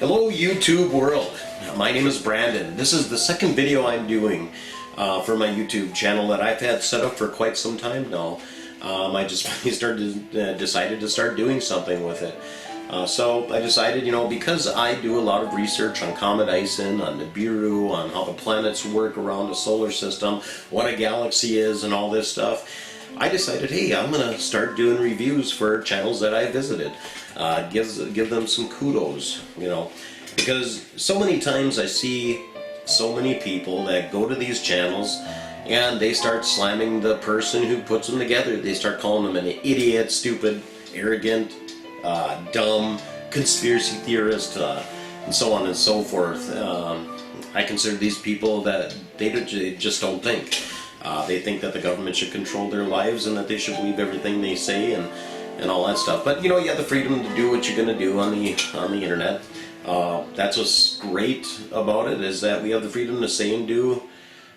Hello YouTube world, my name is Brandon. This is the second video I'm doing for my YouTube channel that I've had set up for quite some time now. I just decided to start doing something with it. So I decided, because I do a lot of research on Comet Ison, on Nibiru, on how the planets work around the solar system, what a galaxy is and all this stuff, I decided, hey, I'm going to start doing reviews for channels that I visited. Give them some kudos, because so many times I see so many people that go to these channels and they start slamming the person who puts them together. They start calling them an idiot, stupid, arrogant, dumb, conspiracy theorist, and so on and so forth. I consider these people that they just don't think. They think that the government should control their lives and that they should believe everything they say and all that stuff. But you have the freedom to do what you're going to do on the internet. That's what's great about it, is that we have the freedom to say and do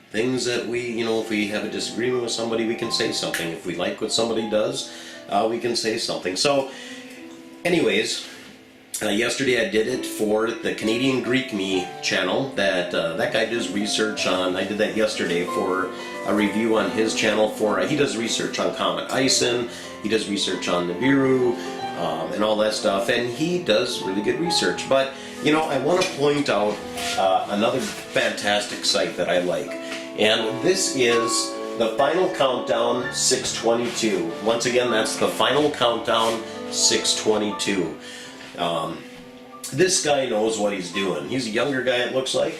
things that we, if we have a disagreement with somebody, we can say something. If we like what somebody does, we can say something. So anyways, yesterday I did it for the Canadian Greek Me channel. That guy does research on. I did that yesterday for a review on his channel. He does research on Comet Ison. He does research on Nibiru and all that stuff, and he does really good research. But I want to point out another fantastic site that I like, and this is TheFinalCountdown622. Once again, that's TheFinalCountdown622. This guy knows what he's doing. He's a younger guy, it looks like.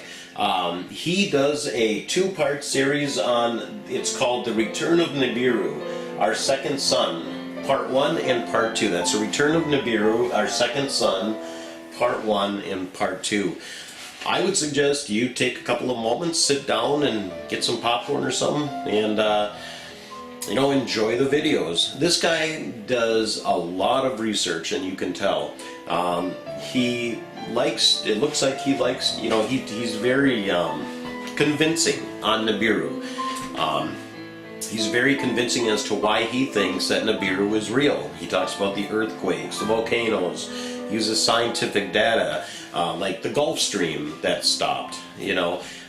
He does a two-part series on, it's called The Return of Nibiru, Our Second Son, Part 1 and Part 2. That's The Return of Nibiru, Our Second Son, Part 1 and Part 2. I would suggest you take a couple of moments, sit down and get some popcorn or something, and enjoy the videos. This guy does a lot of research, and you can tell. It looks like he likes, he's very convincing on Nibiru. He's very convincing as to why he thinks that Nibiru is real. He talks about the earthquakes, the volcanoes, uses scientific data, like the Gulf Stream that stopped,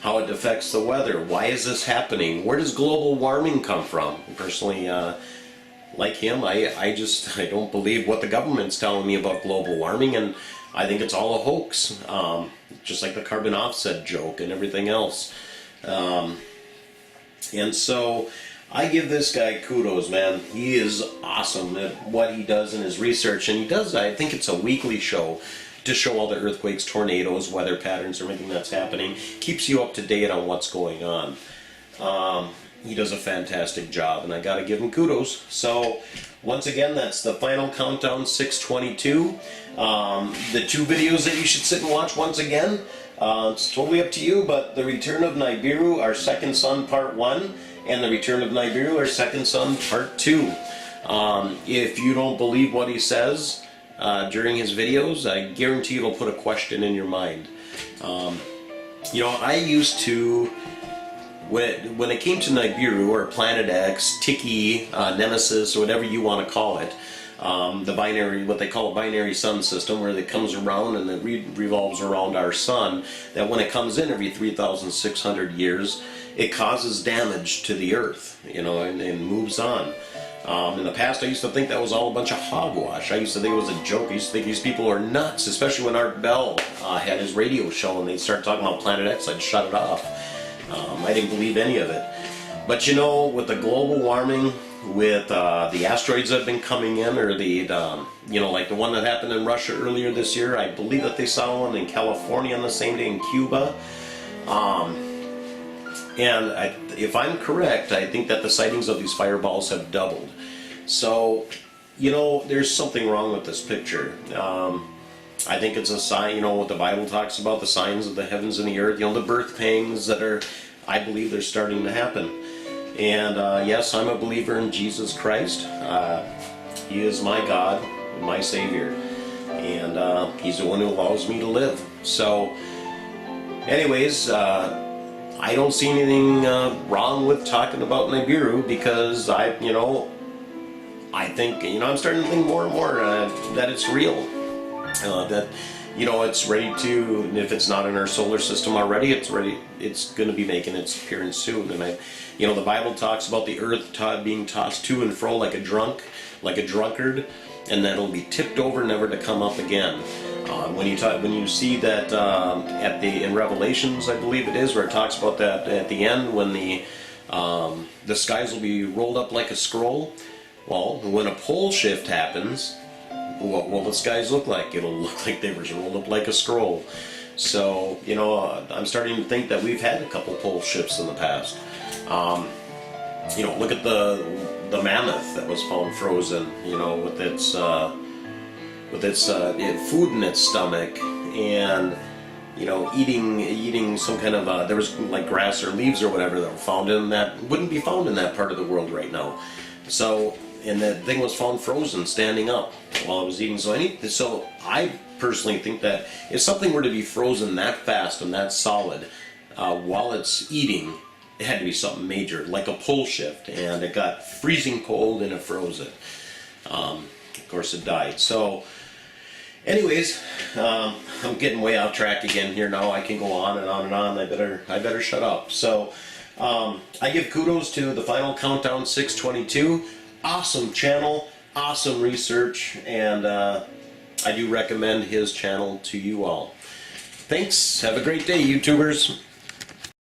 how it affects the weather. Why is this happening? Where does global warming come from? Personally, like him, I don't believe what the government's telling me about global warming, and I think it's all a hoax, just like the carbon offset joke and everything else. And so I give this guy kudos, man. He is awesome at what he does in his research, and he does, I think it's a weekly show, to show all the earthquakes, tornadoes, weather patterns, everything that's happening. Keeps you up to date on what's going on. He does a fantastic job, and I gotta give him kudos. So once again, that's the Final Countdown 622. The two videos that you should sit and watch, once again, it's totally up to you, but The Return of Nibiru, Our Second Son, Part 1, and The Return of Nibiru, Our Second Son, Part 2. If you don't believe what he says during his videos, I guarantee it'll put a question in your mind. I used to, when it came to Nibiru, or Planet X, Tiki, Nemesis, or whatever you want to call it, the binary, what they call a binary sun system, where it comes around and it revolves around our sun, that when it comes in every 3,600 years, it causes damage to the Earth, and moves on. In the past, I used to think that was all a bunch of hogwash. I used to think it was a joke. I used to think these people are nuts, especially when Art Bell had his radio show and they started talking about Planet X. I'd shut it off. I didn't believe any of it. But with the global warming, with the asteroids that have been coming in, or the like the one that happened in Russia earlier this year, I believe that they saw one in California on the same day in Cuba. And if I'm correct, I think that the sightings of these fireballs have doubled. So, there's something wrong with this picture. I think it's a sign, what the Bible talks about, the signs of the heavens and the earth, the birth pangs that I believe they're starting to happen. And yes, I'm a believer in Jesus Christ. He is my God, my Savior. And He's the one who allows me to live. So, anyways, I don't see anything wrong with talking about Nibiru, because I think, I'm starting to think more and more that it's real. That it's ready to, and if it's not in our solar system already, it's ready. It's going to be making its appearance soon. And the Bible talks about the earth being tossed to and fro like a drunkard, and then it'll be tipped over, never to come up again. When you see that in Revelations, I believe it is, where it talks about that at the end when the skies will be rolled up like a scroll. Well, when a pole shift happens, what will the skies look like? It'll look like they were rolled up like a scroll. So, I'm starting to think that we've had a couple pole shifts in the past. Look at the mammoth that was found frozen, with its food in its stomach, and eating some kind of there was like grass or leaves or whatever that were found in that wouldn't be found in that part of the world right now. So, and that thing was found frozen, standing up while it was eating. So I personally think that if something were to be frozen that fast and that solid while it's eating, it had to be something major, like a pole shift, and it got freezing cold and it froze it. Of course, it died. So, anyways, I'm getting way off track again here now. I can go on and on and on. I better shut up. So, I give kudos to TheFinalCountdown622. Awesome channel, awesome research, and I do recommend his channel to you all. Thanks. Have a great day, YouTubers.